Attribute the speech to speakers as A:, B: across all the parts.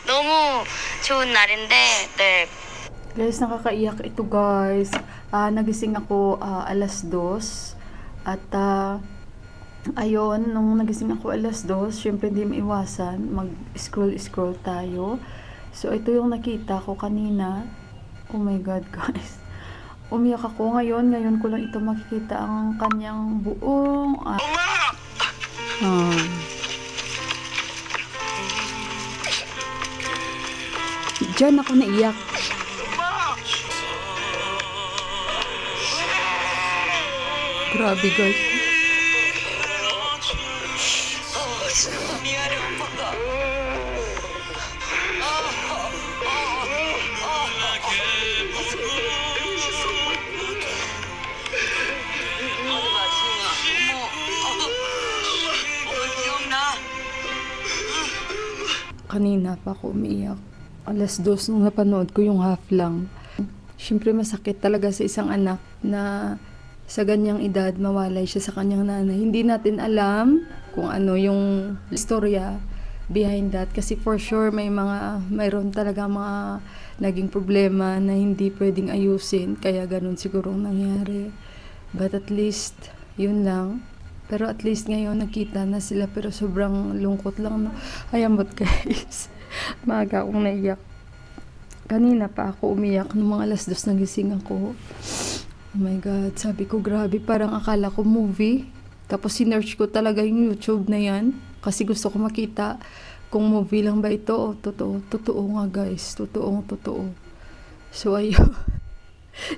A: 너무 좋은 날인데, 네.
B: Guys, nakakaiyak ito guys. Nagising ako alas 2 at ayun, nung nagising ako alas 2, syempre hindi maiwasan, mag-scroll tayo. So ito yung nakita ko kanina. Oh my god guys. Umiyak ako ngayon ko lang ito makikita ang kanyang buong Diyan ako naiyak. Grabe guys. Kanina pa ako umiiyak. Alas 2 nung napanood ko yung half lang. Siyempre masakit talaga sa isang anak na sa ganyang edad mawalay siya sa kanyang nanay. Hindi natin alam kung ano yung istorya behind that. Kasi for sure mayroon talaga mga naging problema na hindi pwedeng ayusin. Kaya ganun siguro nangyari. But at least, yun lang. Pero at least ngayon nakita na sila, pero sobrang lungkot lang. No? Ayamot guys. Maaga akong naiyak. Kanina pa ako umiyak nung mga alas 2 nagising ako. Oh my God, sabi ko grabe, parang akala ko movie. Tapos sinearch ko talaga yung YouTube na yan. Kasi gusto ko makita kung movie lang ba ito o totoo. Totoo nga guys, totoo. So ayun.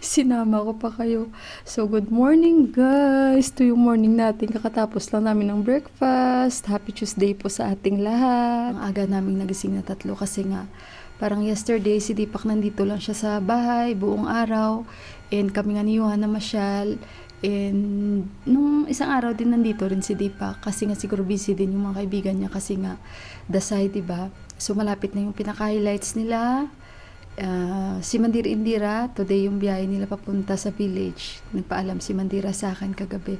B: Sinama ko pa kayo. So, good morning guys. Ito yung morning natin. Kakatapos lang namin ng breakfast. Happy Tuesday po sa ating lahat. Ang aga namin nagising na 3 kasi nga, parang yesterday, si Deepak nandito lang siya sa bahay, buong araw. And kami nga ni Johan na masyal. And nung isang araw din nandito rin si Deepak. Kasi nga siguro busy din yung mga kaibigan niya. Kasi nga, Dasay, diba? So, malapit na yung pinaka-highlights nila. Si Mandira Indira, today yung biyahe nila papunta sa village. Nagpaalam si Mandira sa akin kagabi.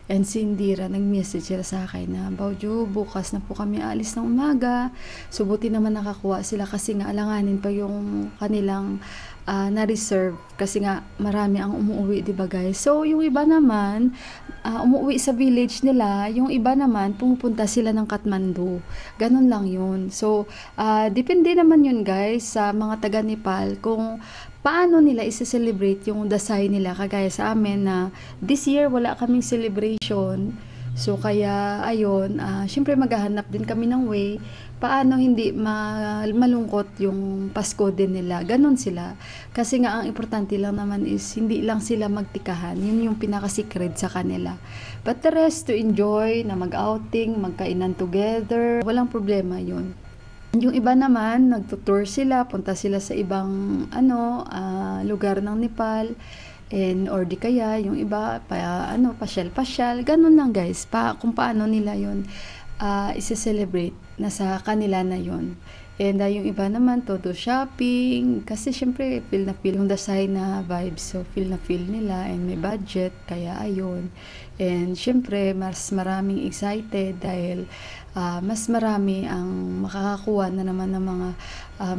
B: And si Indira, nag-message sila sa akin na, Baujo, bukas na po kami alis ng umaga. So, buti naman nakakuha sila kasi nga alanganin pa yung kanilang na-reserve. Kasi nga marami ang umuwi, diba guys? So, yung iba naman, umuwi sa village nila. Yung iba naman, pumupunta sila ng Kathmandu. Ganun lang yun. So, depende naman yun guys sa mga taga Nepal kung paano nila isa-celebrate yung Dasay nila. Kagaya sa amin na this year wala kaming celebration. So, kaya, ayun, syempre maghahanap din kami ng way paano hindi malungkot yung Pasko din nila. Ganon sila. Kasi nga, ang importante lang naman is hindi lang sila magtikahan. Yun yung pinaka-secret sa kanila. But the rest, to enjoy, na mag-outing, magkainan together, walang problema yun. Yung iba naman, nagtutour sila, punta sila sa ibang lugar ng Nepal. Or di kaya, yung iba, pasyal-pasyal. Ganun lang guys, kung paano nila yun isa-celebrate na sa kanila na yun. And yung iba naman, todo shopping. Kasi syempre, feel na feel yung Dasay na vibes. So, feel na feel nila and may budget. Kaya ayun. And syempre, mas maraming excited dahil mas marami ang makakakuha na naman ng mga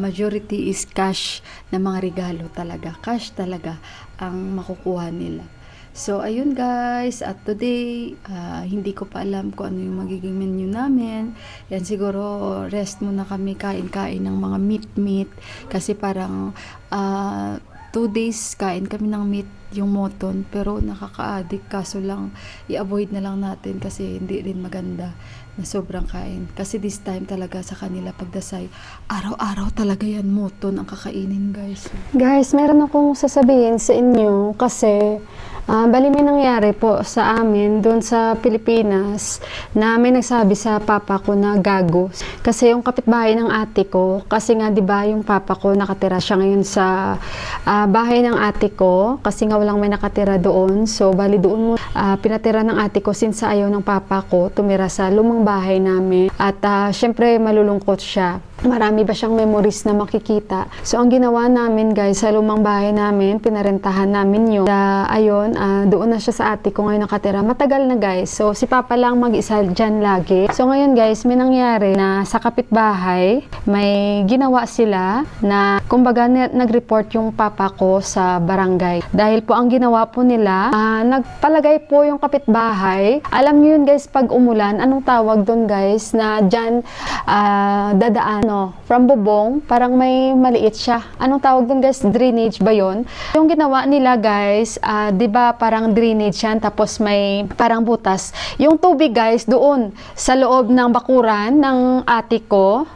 B: majority is cash na mga regalo talaga. Cash talaga ang makukuha nila. So, ayun guys, at today, hindi ko pa alam kung ano yung magiging menu namin. Yan, siguro, rest muna kami, kain-kain ng mga meat. Kasi parang, 2 days kain kami ng meat, yung moton. Pero nakaka-addict, kaso lang, i-avoid na lang natin kasi hindi rin maganda na sobrang kain. Kasi this time talaga sa kanila pagdasay, araw-araw talaga yan moton ang kakainin guys.
C: Guys, meron akong sasabihin sa inyo kasi bali may nangyari po sa amin doon sa Pilipinas na may nagsabi sa papa ko na gago. Kasi yung kapitbahay ng ate ko, kasi nga 'di ba yung papa ko nakatira siya ngayon sa bahay ng ate ko kasi nga walang may nakatira doon. So bali doon mo pinatira ng ate ko since ayaw ng papa ko tumira sa lumang yung bahay namin. At syempre malulungkot siya. Marami ba siyang memories na makikita. So, ang ginawa namin guys, sa lumang bahay namin, pinarentahan namin yun. Ayun, doon na siya sa ate ko ngayon nakatira. Matagal na guys. So, si Papa lang mag-isa dyan lagi. So, ngayon guys, may nangyari na sa kapitbahay, may ginawa sila na, kumbaga, nag-report yung Papa ko sa barangay. Dahil po, ang ginawa po nila, nagpalagay po yung kapitbahay. Alam niyo yun guys, pag umulan, anong tawag doon guys, na dyan dadaan from bubong, parang may maliit siya. Anong tawag doon guys? Drainage ba yun? Yung ginawa nila guys, di ba parang drainage yan, tapos may parang butas. Yung tubig guys, doon sa loob ng bakuran ng ate ko,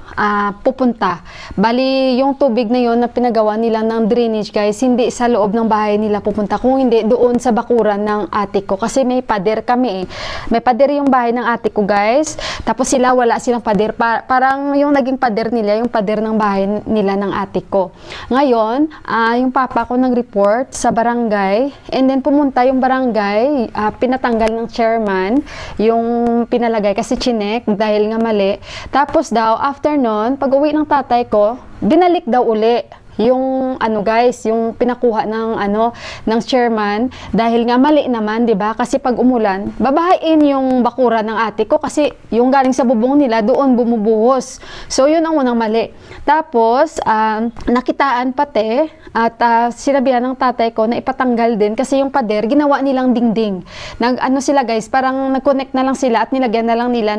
C: pupunta. Bali, yung tubig na yun na pinagawa nila ng drainage guys, hindi sa loob ng bahay nila pupunta, kung hindi doon sa bakuran ng ate ko. Kasi may pader kami eh. May pader yung bahay ng ate ko guys, tapos sila wala silang pader. Parang yung naging pader nila, yung pader ng bahay nila ng ate ko. Ngayon, yung papa ko nag-report sa barangay, and then pumunta yung barangay, pinatanggal ng chairman yung pinalagay kasi chinek dahil nga mali. Tapos daw, after nun, pag uwi ng tatay ko, binalik daw uli yung guys, yung pinakuha ng chairman dahil nga mali naman, 'di ba? Kasi pag umulan, babahain yung bakura ng ate ko kasi yung galing sa bubong nila doon bumubuhos. So yun ang unang mali. Tapos nakitaan pati at sinabihan ng tatay ko na ipatanggal din kasi yung pader ginawa nilang dingding. Sila guys, parang nag-connect na lang sila at nilagyan na lang nila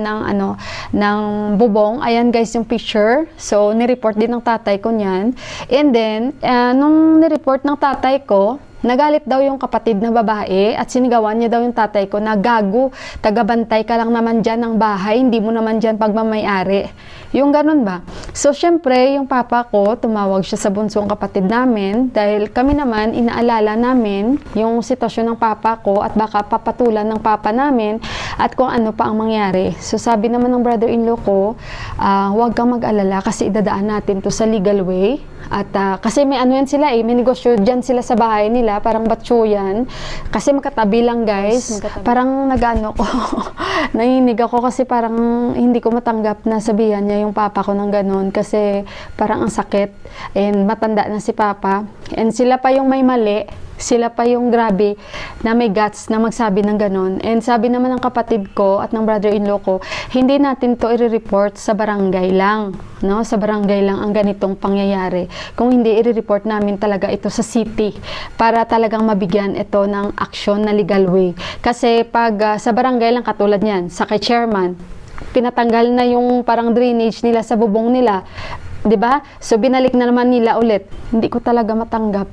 C: ng bubong. Ayan guys yung picture. So ni-report din ng tatay ko niyan. And then, nung nireport ng tatay ko, nagalit daw yung kapatid na babae at sinigawan niya daw yung tatay ko na gago, tagabantay ka lang naman dyan ng bahay, hindi mo naman dyan pagmamayari. Yung ganun ba? So, syempre, yung papa ko, tumawag siya sa bunsong kapatid namin dahil kami naman, inaalala namin yung sitwasyon ng papa ko at baka papatulan ng papa namin at kung ano pa ang mangyari. So, sabi naman ng brother-in-law ko, huwag kang mag-alala kasi idadaan natin to sa legal way. At kasi may yan sila may negosyo dyan sila sa bahay nila, parang batso yan. Kasi magkatabi lang guys. Parang nag-ano ko, nanginig ako kasi parang hindi ko matanggap na sabihan niya yung papa ko ng ganun kasi parang ang sakit and matanda na si papa and sila pa yung may mali, sila pa yung grabe na may guts na magsabi ng ganun. And sabi naman ng kapatid ko at ng brother-in-law ko, hindi natin to i-report sa barangay lang, no? Sa barangay lang ang ganitong pangyayari. Kung hindi i-report namin talaga ito sa city para talagang mabigyan ito ng aksyon na legal way. Kasi pag sa barangay lang katulad niyan, sa kay chairman, pinatanggal na yung parang drainage nila sa bubong nila, 'di ba? So binalik na naman nila ulit. Hindi ko talaga matanggap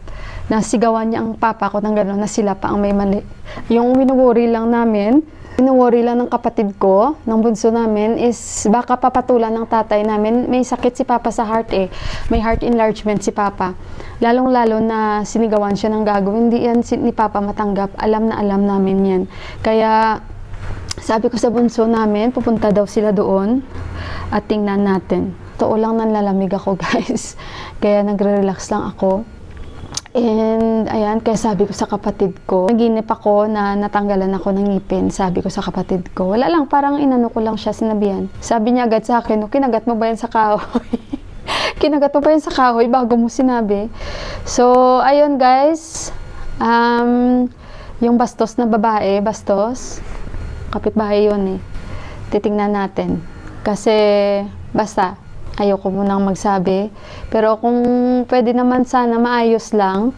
C: na sigawan niya ang papa ko ng gano'n na sila pa ang may mali. Yung winuworry lang namin, winuworry lang ng kapatid ko, ng bunso namin, is baka papatulan ng tatay namin. May sakit si papa sa heart May heart enlargement si papa. Lalong-lalo na sinigawan siya ng gagawin. Hindi yan ni papa matanggap. Alam na alam namin yan. Kaya sabi ko sa bunso namin, pupunta daw sila doon at tingnan natin. Totoo lang nanlalamig ako guys. Kaya nagre-relax lang ako. And ayan, kaya sabi ko sa kapatid ko, naginip ako na natanggalan ako ng ngipin. Sabi ko sa kapatid ko, wala lang, parang inano ko lang siya, sinabihan. Sabi niya agad sa akin, kinagat mo ba yan sa kahoy? Kinagat mo ba yan sa kahoy bago mo sinabi? So, ayun guys, yung bastos na babae, bastos, kapitbahay yun titingnan natin. Kasi, basta, ayoko munang magsabi. Pero kung pwede naman sana maayos lang.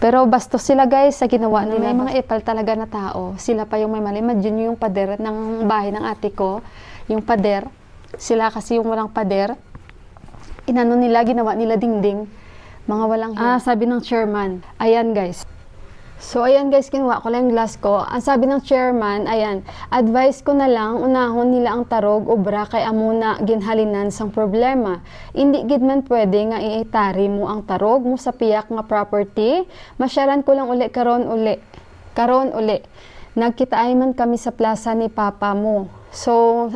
C: Pero bastos sila guys sa ginawa nila. May mga ipal talaga na tao. Sila pa yung may mali. Imagine nyo yung pader ng bahay ng ate ko. Yung pader. Sila kasi yung walang pader. Inano nila, ginawa nila dingding. Mga walang sabi ng chairman. Ayan guys. So, ayan guys, kinuha ko lang yung glass ko. Ang sabi ng chairman, ayan, advice ko na lang, unahon nila ang tarog, obra, kay amuna ginhalinan sang problema. Hindi gid man pwede nga iitari mo ang tarog mo sa piyak nga property. Masyaran ko lang uli, karon uli. Nagkitaay man kami sa plaza ni papa mo. So,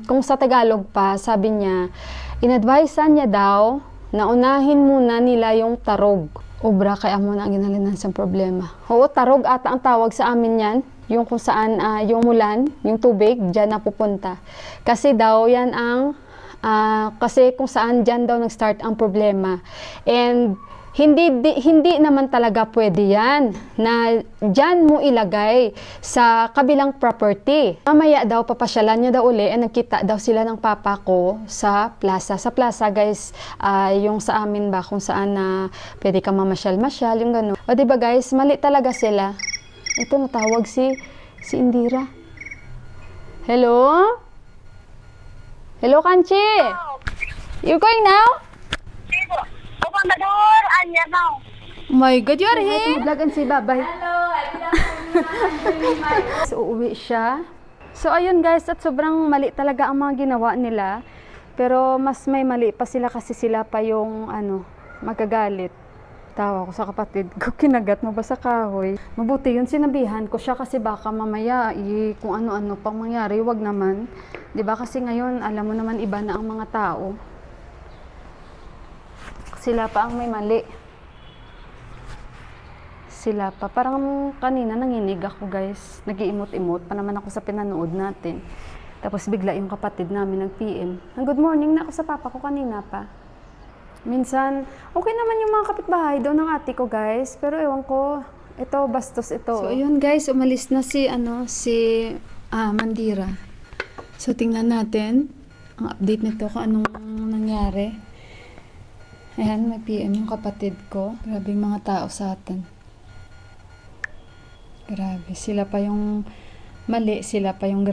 C: kung sa Tagalog pa, sabi niya, inadvisean niya daw na unahin muna nila yung tarog. Obra, kaya mo na ang ginalinan sa problema. Oo, tarog ata ang tawag sa amin yan. yung kung saan yung mulan, yung tubig, dyan na pupunta. Kasi daw yan ang, kasi kung saan dyan daw nag-start ang problema. And hindi naman talaga pwede yan na dyan mo ilagay sa kabilang property. Mamaya daw papasyalan niya daw uli, nagkita daw sila ng papa ko sa plaza. Sa plaza guys, yung sa amin ba kung saan na pwede ka mamasyal-masyal, yung gano'n. O diba guys, mali talaga sila. Ito natawag si Indira. Hello? Hello, Kanchi? You going now?
A: Comandador, anya now.
B: Oh my God, you are here!
C: Maglagan si Babay.
A: Hello,
C: So, uuwi siya. So, ayun guys, at sobrang mali talaga ang mga ginawa nila. Pero mas may mali pa sila kasi sila pa yung magagalit. Tawa ko sa kapatid ko, kinagat mo ba sa kahoy? Mabuti yun, sinabihan ko siya kasi baka mamaya kung ano-ano pang mangyari, wag naman. 'Di ba kasi ngayon, alam mo naman iba na ang mga tao. Sila pa ang may mali. Sila pa. Parang kanina nanginig ako guys. Nag-iimot-imot pa naman ako sa pinanood natin. Tapos bigla yung kapatid namin nag-PM. Good morning na ako sa papa ko kanina pa. Minsan, okay naman yung mga kapitbahay daw ng ate ko guys. Pero ewan ko, ito bastos ito. So ayun guys, umalis na si Mandira. So tingnan natin ang update nito kung anong nangyari. Ayan, may PM yung kapatid ko. Grabe yung mga tao sa atin. Grabe, sila pa yung mali, sila pa yung